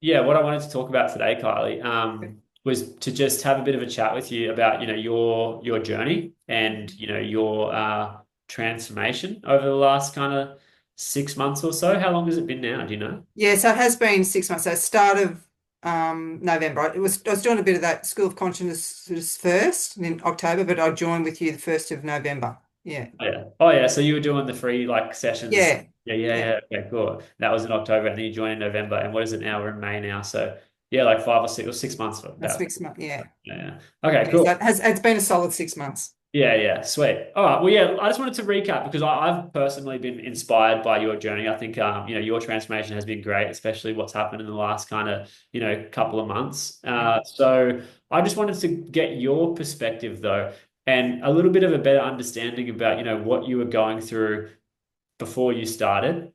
Yeah, what I wanted to talk about today, Kylie, was to just have a bit of a chat with you about, your journey and, your transformation over the last kind of 6 months or so. How long has it been now? Do you know? Yeah, so it has been 6 months. So start of November. I was doing a bit of that School of Consciousness first in October, but I joined with you the 1st of November. Yeah. Oh, yeah. Oh, yeah. So you were doing the free like sessions. Yeah. Yeah, yeah, Yeah. yeah. Okay, cool. That was in October, and then you joined in November. And what is it now? We're in May now. So yeah, like 5 or 6 months for That's about. 6 months. Yeah. Yeah, yeah. Okay, Yeah. cool. So it's been a solid 6 months. Yeah, yeah, sweet. All right. Well, yeah, I just wanted to recap because I've personally been inspired by your journey. I think, your transformation has been great, especially what's happened in the last kind of, couple of months. So I just wanted to get your perspective though, and a little bit of a better understanding about, what you were going through before you started,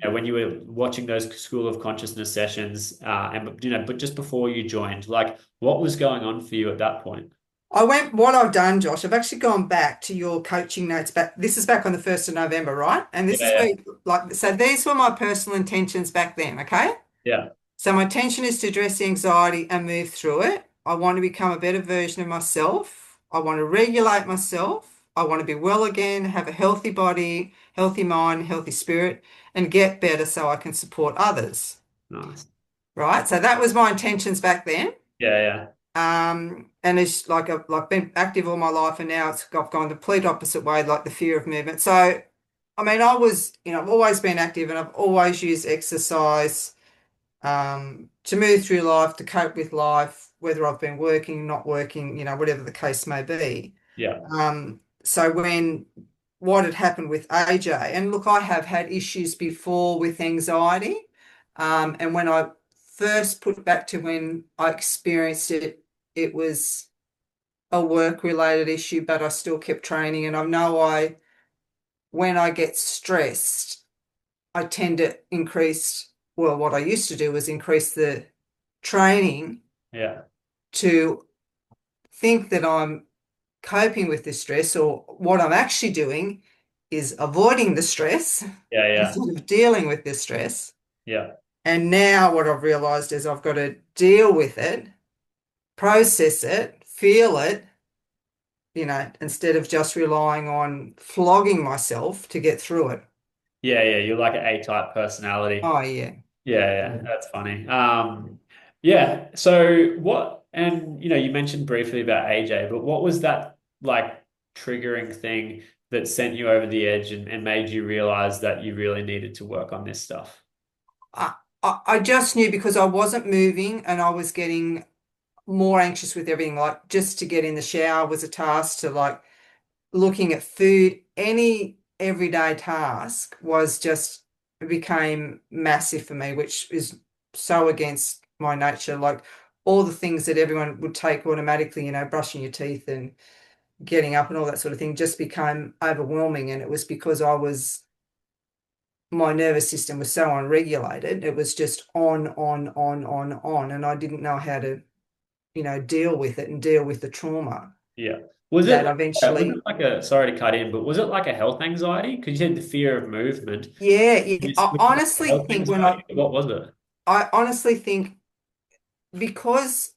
when you were watching those School of Consciousness sessions, but just before you joined, like what was going on for you at that point? What I've done, Josh, I've actually gone back to your coaching notes back. This is back on the 1st of November, right? And Yeah, this is yeah, where, like, so these were my personal intentions back then, okay? yeah, So my intention is to address the anxiety and move through it. I want to become a better version of myself. I want to regulate myself. I want to be well again, have a healthy body, healthy mind, healthy spirit, and get better so I can support others. nice. Right? So that was my intentions back then. Yeah, yeah. And it's like I've like been active all my life, and now I've gone the complete opposite way, like the fear of movement. So, I mean, I've always been active, and I've always used exercise to move through life, to cope with life, whether I've been working, not working, whatever the case may be. Yeah. So when what had happened with AJ, and look, I have had issues before with anxiety. And when I first put back to when I experienced it, it was a work-related issue, but I still kept training. And I know when I get stressed, I tend to well, what I used to do was increase the training Yeah. to think that I'm coping with the stress, or what I'm actually doing is avoiding the stress Yeah. Yeah. instead of dealing with the stress. Yeah. And now what I've realized is I've got to deal with it, process it, feel it, instead of just relying on flogging myself to get through it. Yeah. Yeah. You're like an A-type personality. Oh, yeah. Yeah. Yeah. That's funny. Yeah. So what, and you mentioned briefly about AJ, but what was that like triggering thing that sent you over the edge and made you realize that you really needed to work on this stuff? I, I just knew because I wasn't moving and I was getting more anxious with everything. Like just to get in the shower was a task, to like looking at food, any everyday task was just it became massive for me, which is so against my nature. Like all the things that everyone would take automatically, brushing your teeth and getting up and all that sort of thing just became overwhelming. And it was because my nervous system was so unregulated. It was just on, and I didn't know how to, deal with it and deal with the trauma Yeah. Was it that was it eventually. like a, sorry to cut in, but was it like a health anxiety? Because you had the fear of movement. Yeah, yeah. Was it like a health anxiety? What was it? I honestly think because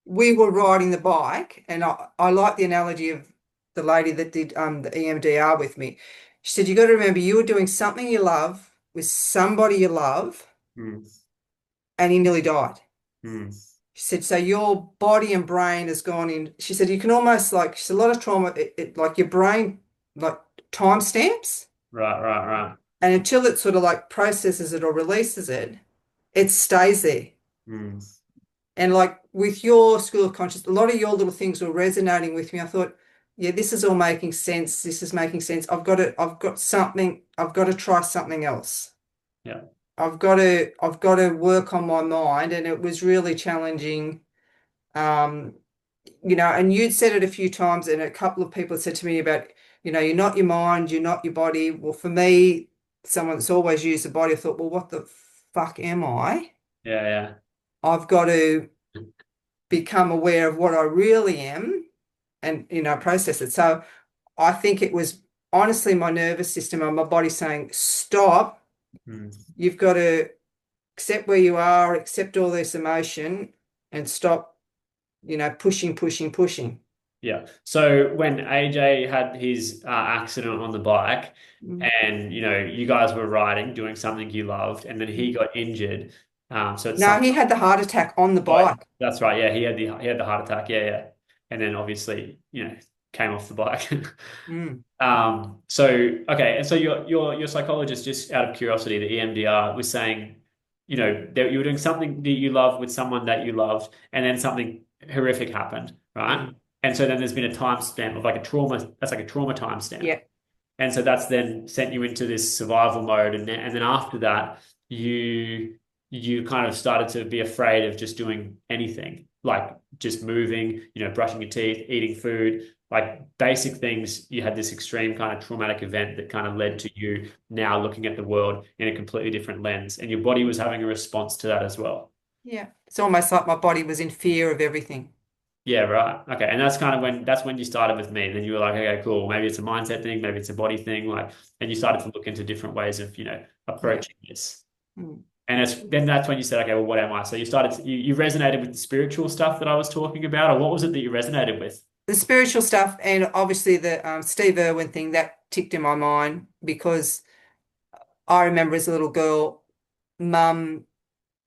we were riding the bike, and I like the analogy of the lady that did the EMDR with me. She said, you got to remember you were doing something you love with somebody you love, Hmm. and he nearly died. Hmm. She said, so your body and brain has gone in. She said, you can almost like, she said, a lot of trauma, like your brain, like timestamps, Right, right, right. and until it sort of like processes it or releases it, it stays there. Hmm. And like with your School of Consciousness, a lot of your little things were resonating with me. I thought, yeah, this is all making sense. This is making sense. I've got something, I've got to try something else. Yeah. I've got to work on my mind. And it was really challenging. Um, and you'd said it a few times, and a couple of people said to me about, you're not your mind, you're not your body. Well, for me, someone that's always used the body, I thought, well, what the fuck am I? Yeah, yeah. I've got to become aware of what I really am and, process it. So I think it was honestly my nervous system and my body saying, stop, Hmm. you've got to. accept where you are, accept all this emotion, and stop, pushing, pushing, pushing. Yeah. So when AJ had his accident on the bike, Mm. and you guys were riding, doing something you loved, and then he got injured. So it's No, some. he had the heart attack on the Oh, bike. that's right. Yeah, he had the heart attack. Yeah, yeah. And then obviously, came off the bike. Mm. So okay, and so your psychologist, just out of curiosity, the EMDR was saying, that you were doing something that you love with someone that you loved, and then something horrific happened, right? Mm. And so then there's been a timestamp of like a trauma. That's like a trauma timestamp. Yeah, And so that's then sent you into this survival mode, and then after that, you you kind of started to be afraid of just doing anything, like just moving, brushing your teeth, eating food, like basic things. You had this extreme kind of traumatic event that kind of led to you now looking at the world in a completely different lens, and your body was having a response to that as well. yeah. It's almost like my body was in fear of everything. Yeah, right. Okay. And that's when you started with me. Then you were like, okay, cool. Maybe it's a mindset thing, maybe it's a body thing. Like, and you started to look into different ways of, Yeah. approaching this. Mm. And then that's when you said, okay, well, what am I? So you resonated with the spiritual stuff that I was talking about, or what was it that you resonated with? The spiritual stuff and obviously the Steve Irwin thing that ticked in my mind because I remember as a little girl, mum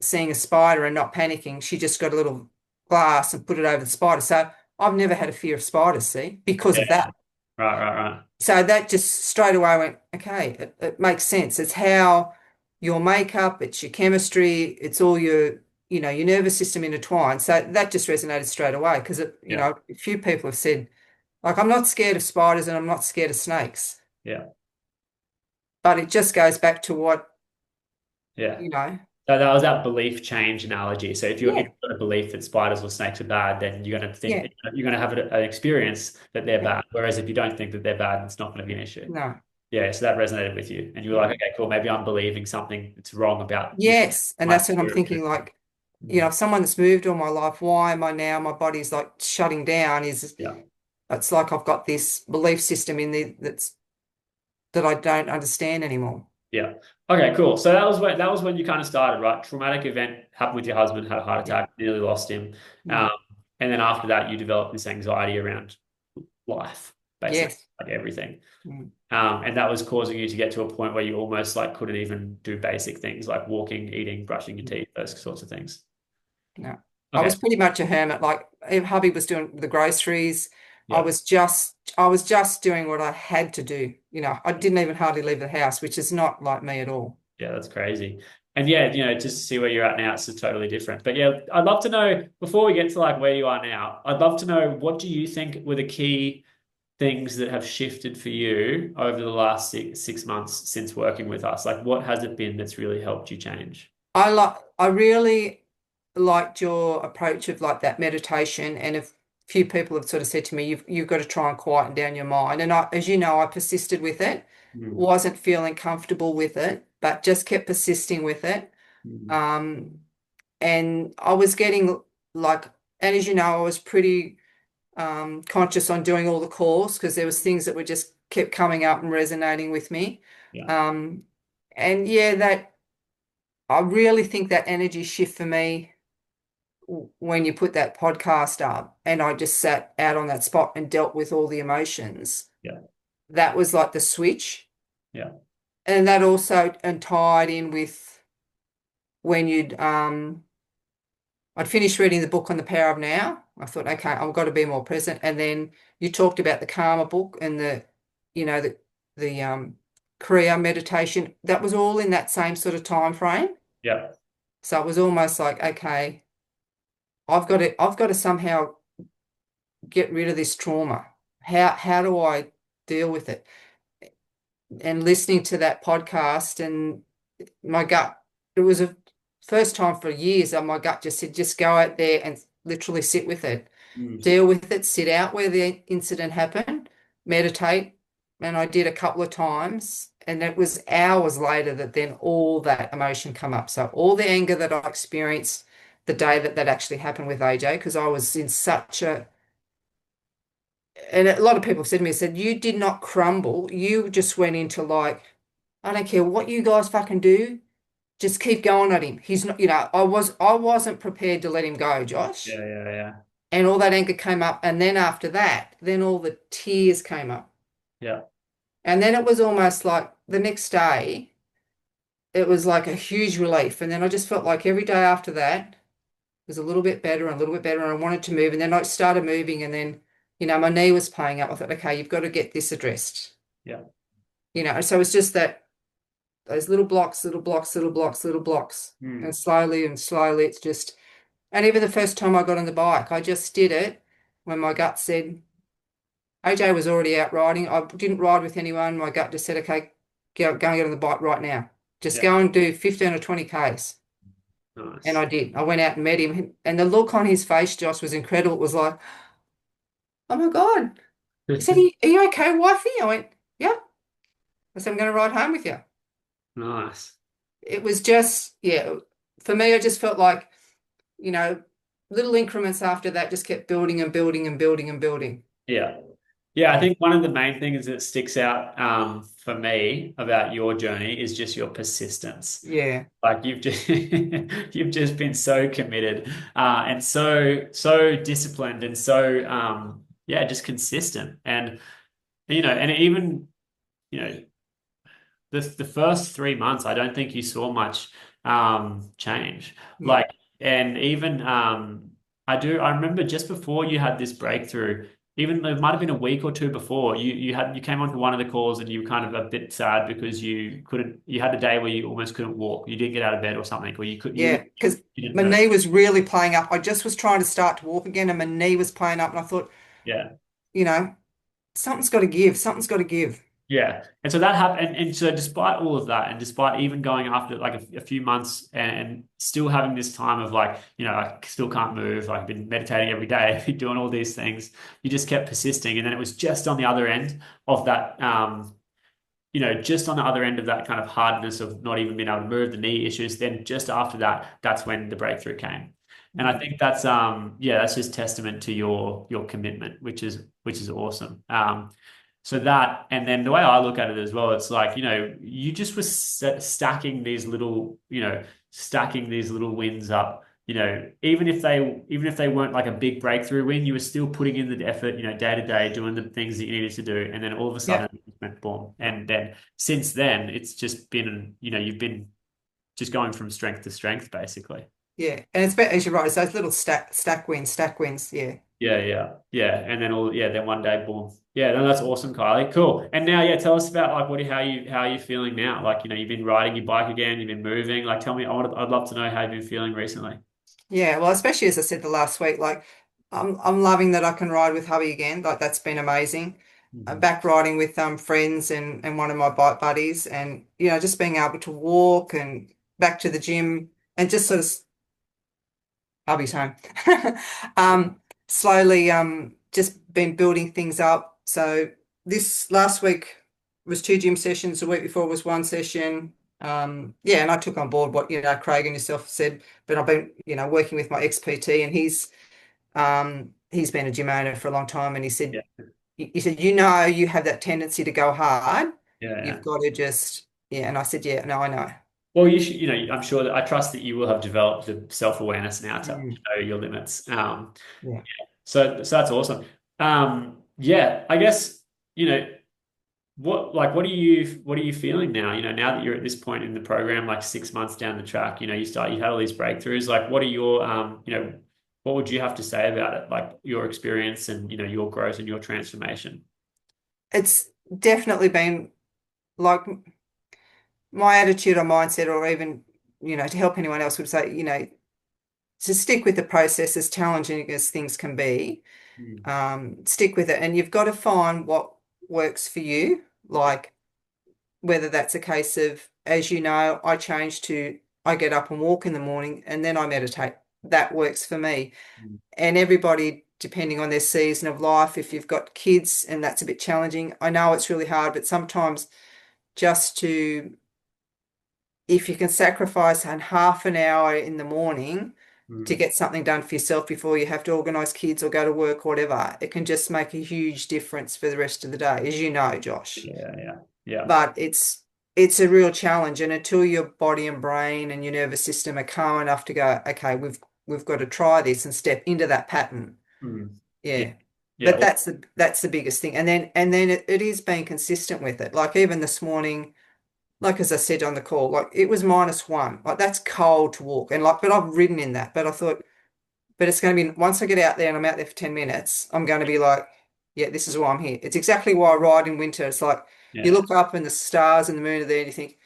seeing a spider and not panicking. She just got a little glass and put it over the spider. So I've never had a fear of spiders, see, because Yeah. of that. Right, right, right. So that just straight away went, okay, it makes sense. It's how your makeup, it's your chemistry, it's all your nervous system intertwined. So that just resonated straight away because Yeah, a few people have said, like, I'm not scared of spiders and I'm not scared of snakes. yeah, But it just goes back to what, yeah. you know, So that was that belief change analogy. So if yeah, you've got a belief that spiders or snakes are bad, then you're going to think yeah, that you're going to have an experience that they're yeah, bad. Whereas if you don't think that they're bad, it's not going to be an issue. no. Yeah, so that resonated with you, and you were like, Mm. okay, cool. Maybe I'm believing something that's wrong about Yes. And my that's what I'm fear of thinking, it. like, Mm. someone that's moved all my life, why am I now, my body's like shutting down is Yeah, it's like I've got this belief system in there that I don't understand anymore. yeah. Okay, cool. So that was when you kind of started, right? Traumatic event happened with your husband, had a heart Yeah. attack, nearly lost him, um, Mm. and then after that, you developed this anxiety around life, basically, Yes. like everything. Mm. And that was causing you to get to a point where you almost like couldn't even do basic things like walking, eating, brushing your Mm. teeth, those sorts of things. No. I Okay. was pretty much a hermit. Like if hubby was doing the groceries, I Yeah. was just doing what I had to do. I didn't even hardly leave the house, which is not like me at all. Yeah, that's crazy. And yeah, just to see where you're at now, it's just totally different. But yeah, I'd love to know before we get to like where you are now, I'd love to know what do you think were the key things that have shifted for you over the last six months since working with us? Like what has it been that's really helped you change? I really liked your approach of like that meditation, and a few people have sort of said to me, you've got to try and quieten down your mind. And as you know, I persisted with it, Mm, wasn't feeling comfortable with it, but just kept persisting with it. mm, Um, and I was getting like, and as you know, I was pretty conscious on doing all the calls because there was things that were just kept coming up and resonating with me. yeah, Um, and yeah, that I really think that energy shift for me when you put that podcast up and I just sat out on that spot and dealt with all the emotions. yeah, That was like the switch. yeah, And that also and tied in with when I'd finished reading the book on the power of now. I thought, okay, I've got to be more present. And then you talked about the Karma book and the Kriya meditation. That was all in that same sort of time frame. yeah, So it was almost like, okay, I've got to somehow get rid of this trauma. How do I deal with it? And listening to that podcast and my gut, it was a first time for years that my gut just said, just go out there and literally sit with it, mm, deal with it, sit out where the incident happened, meditate. And I did a couple of times. And it was hours later that then all that emotion come up. So all the anger that I experienced the day that that actually happened with AJ, because I was in such a, and a lot of people said to me, said, you did not crumble. You just went into like, I don't care what you guys fucking do. just keep going at him. He's not, I wasn't prepared to let him go, Josh. Yeah, yeah, yeah. And all that anger came up. And then after that, then all the tears came up. Yeah. And then it was almost like the next day, it was like a huge relief. And then I just felt like every day after that was a little bit better and a little bit better. And I wanted to move. And then I started moving. And then, my knee was playing up. I thought, okay, you've got to get this addressed. Yeah. So it's just that those little blocks, little blocks, little blocks, little blocks. Mm. And slowly it's just, and even the first time I got on the bike, I just did it when my gut said, AJ was already out riding. I didn't ride with anyone. My gut just said, okay, go and get on the bike right now. Just Yeah. go and do 15 or 20 Ks. And Nice. I did. I went out and met him. And the look on his face, Josh, was incredible. It was like, oh my God. He said, are you okay, wifey? I went, yeah. I said, I'm going to ride home with you. Nice. It was just, yeah, for me, I just felt like, you know, little increments after that just kept building and building and building and building. Yeah. Yeah, I Yeah. think one of the main things that sticks out for me about your journey is just your persistence. Yeah. Like you've just you've just been so committed and so disciplined and so yeah, just consistent. And and even you know the first 3 months, I don't think you saw much change. No. Like, and even I remember just before you had this breakthrough, even it might have been a week or two before, you came onto one of the calls and you were kind of a bit sad because you had a day where you almost couldn't walk, you didn't get out of bed or something, or Yeah. Because you didn't my know. knee was really playing up. I just was trying to start to walk again and my knee was playing up. And I thought, Yeah. you know, something's got to give. Something's got to give. Yeah. And so that happened. And so despite all of that, and despite even going after like a few months and still having this time of like, I still can't move, like I've been meditating every day, been doing all these things, you just kept persisting. And then it was just on the other end of that, just on the other end of that kind of hardness of not even being able to move, the knee issues, then just after that, that's when the breakthrough came. And I think that's yeah, that's just testament to your commitment, which is awesome. So that, and then the way I look at it as well, it's like, you just were stacking these little wins up. Even if they weren't like a big breakthrough win, you were still putting in the effort, day to day, doing the things that you needed to do. And then all of a Yeah. sudden it went boom. And then since then, it's just been, you've been just going from strength to strength, basically. Yeah. And it's as you're right. It's those little stack wins, stack wins. Yeah. Yeah, yeah, yeah, and then one day, boom. Yeah, no, that's awesome, Kylie. Cool. And now, yeah, tell us about like how are you feeling now? Like, you've been riding your bike again, you've been moving. Like, tell me, I'd love to know how you've been feeling recently. Yeah. Well, especially as I said the last week, like I'm loving that I can ride with hubby again. Like that's been amazing. I'm Mhm. back riding with friends and one of my bike buddies and just being able to walk and back to the gym and just sort of hubby's home. Um, slowly just been building things up. So this last week was two gym sessions, the week before was one session. Yeah, and I took on board what Craig and yourself said, but I've been working with my ex-PT and he's been a gym owner for a long time and he said Yeah, you have that tendency to go hard. yeah, You've yeah. got to just yeah, and I said, yeah, no, I know. Well, you should, I'm sure that I trust that you will have developed the self-awareness now to Mm, know your limits. yeah. So that's awesome. Yeah, I guess, you know, what are you feeling now? Now that you're at this point in the program, like 6 months down the track, you had all these breakthroughs. Like, what are your what would you have to say about it? Like your experience and your growth and your transformation. It's definitely been like my attitude or mindset, or even, to help anyone else would say, to stick with the process as challenging as things can be, Mm. stick with it. And you've got to find what works for you. Yeah. Like whether that's a case of, as I get up and walk in the morning and then I meditate. That works for me. Mm. And everybody, depending on their season of life, if you've got kids and that's a bit challenging, I know it's really hard, but sometimes just to if you can sacrifice half an hour in the morning to Mm. get something done for yourself before you have to organize kids or go to work or whatever, it can just make a huge difference for the rest of the day, as you know, Josh. Yeah, yeah, yeah. But it's a real challenge. And until your body and brain and your nervous system are calm enough to go, okay, we've got to try this and step into that pattern. Mm. Yeah. Yeah. Yeah. But that's the biggest thing. And then it is being consistent with it. Like even this morning, like as I said on the call, like it was -1. Like that's cold to walk. And like, but I've ridden in that. But I thought, but it's going to be once I get out there and I'm out there for 10 minutes, I'm going to be like, yeah, this is why I'm here. It's exactly why I ride in winter. It's like you Yeah. look up and the stars and the moon are there and you think,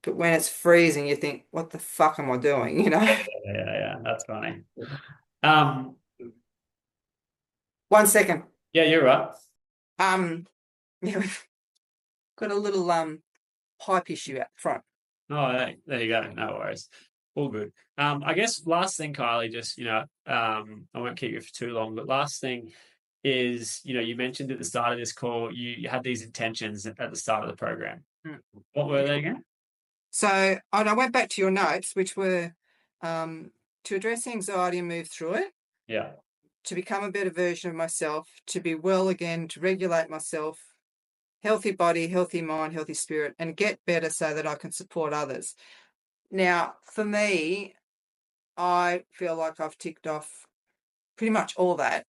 but when it's freezing, you think, what the fuck am I doing? You know? Yeah. That's funny. Um, 1 second. yeah, you're right. Um, yeah, we've got a little pipe issue out front. Oh, there you go. No worries. All good. I guess last thing, Kylie, just, I won't keep you for too long, but last thing is, you mentioned at the start of this call, you had these intentions at the start of the program. Mm. What were they again? So I went back to your notes, which were to address anxiety and move through it, Yeah. to become a better version of myself, to be well again, to regulate myself, healthy body, healthy mind, healthy spirit, and get better so that I can support others. Now, for me, I feel like I've ticked off pretty much all that.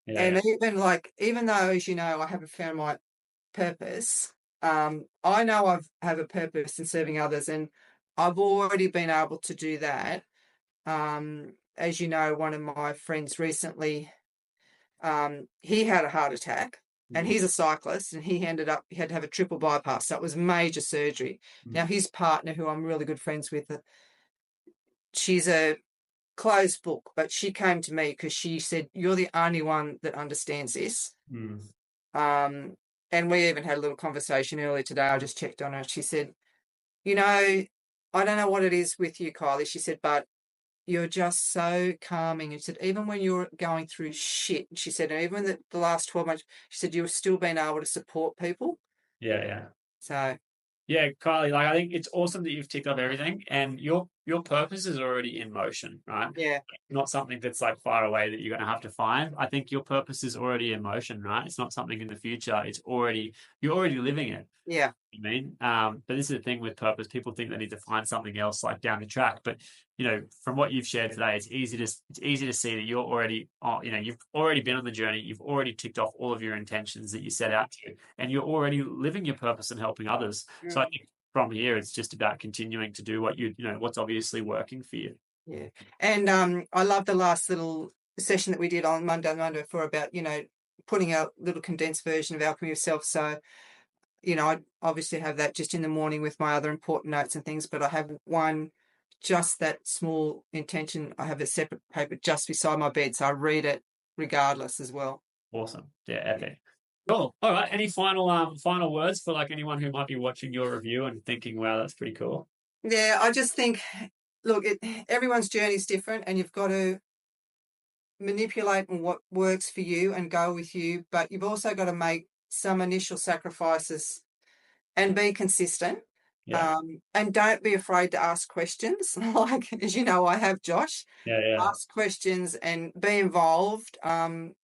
Yeah. And even though, as you know, I haven't found my purpose, I know have a purpose in serving others, and I've already been able to do that. As you know, one of my friends recently, he had a heart attack, and Mm, he's a cyclist, and he had to have a triple bypass. So it was major surgery. mm, Now his partner, who I'm really good friends with, she's a closed book, but she came to me because she said, "You're the only one that understands this." mm, Um, and we even had a little conversation earlier today. I just checked on her. She said, "You know, I don't know what it is with you, Kylie." She said, "But you're just so calming." And she said, "Even when you're going through shit," she said, "and even the last 12 months," she said, "you've still been able to support people." yeah. So, Yeah, Kylie, like I think it's awesome that you've ticked off everything and your purpose is already in motion, right? yeah, Not something that's like far away that you're going to have to find. I think your purpose is already in motion, right? It's not something in the future. You're already living it. yeah, I mean, but this is the thing with purpose. People think they need to find something else like down the track. But from what you've shared today, it's easy to see that you're already, you've already been on the journey. You've already ticked off all of your intentions that you set out to, and you're already living your purpose and helping others. So I mm, think from here, it's just about continuing to do what's obviously working for you. yeah. And I love the last little session that we did on Monday for about, putting a little condensed version of Alchemy of Self. So, I obviously have that just in the morning with my other important notes and things, but I have one, just that small intention. I have a separate paper just beside my bed, so I read it regardless as well. Awesome. Yeah, epic. Cool. All right. Any final words for like anyone who might be watching your review and thinking, wow, that's pretty cool. Yeah, I just think, look, everyone's journey is different, and you've got to manipulate on what works for you and go with you, but you've also got to make some initial sacrifices and be consistent. Yeah. And don't be afraid to ask questions. Like, as you know, I have, Josh. Yeah. Ask questions and be involved,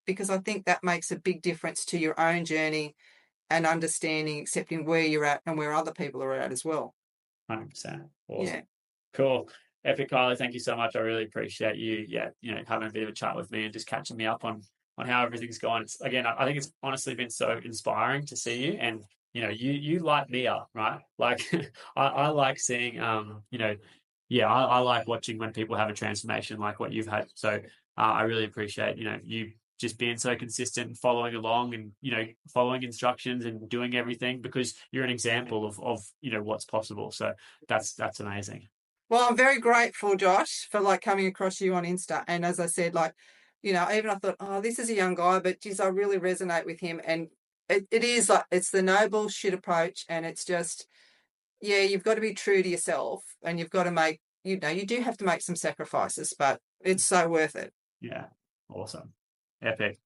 because I think that makes a big difference to your own journey and understanding, accepting where you're at and where other people are at as well. 100%. Awesome. Yeah. Cool. Epic, Kylie. Thank you so much. I really appreciate you. Yeah, having a bit of a chat with me and just catching me up on how everything's going. Again, I think it's honestly been so inspiring to see you, and you light me up, right? Like I like seeing, yeah, I like watching when people have a transformation like what you've had. So I really appreciate you just being so consistent and following along and following instructions and doing everything because you're an example of what's possible. So that's amazing. Well, I'm very grateful, Josh, for like coming across you on Insta. And as I said, like, even I thought, oh, this is a young guy, but geez, I really resonate with him. And it is like, it's the no bullshit approach. And it's just, yeah, you've got to be true to yourself and you've got to make, you do have to make some sacrifices, but it's so worth it. Yeah, awesome, epic.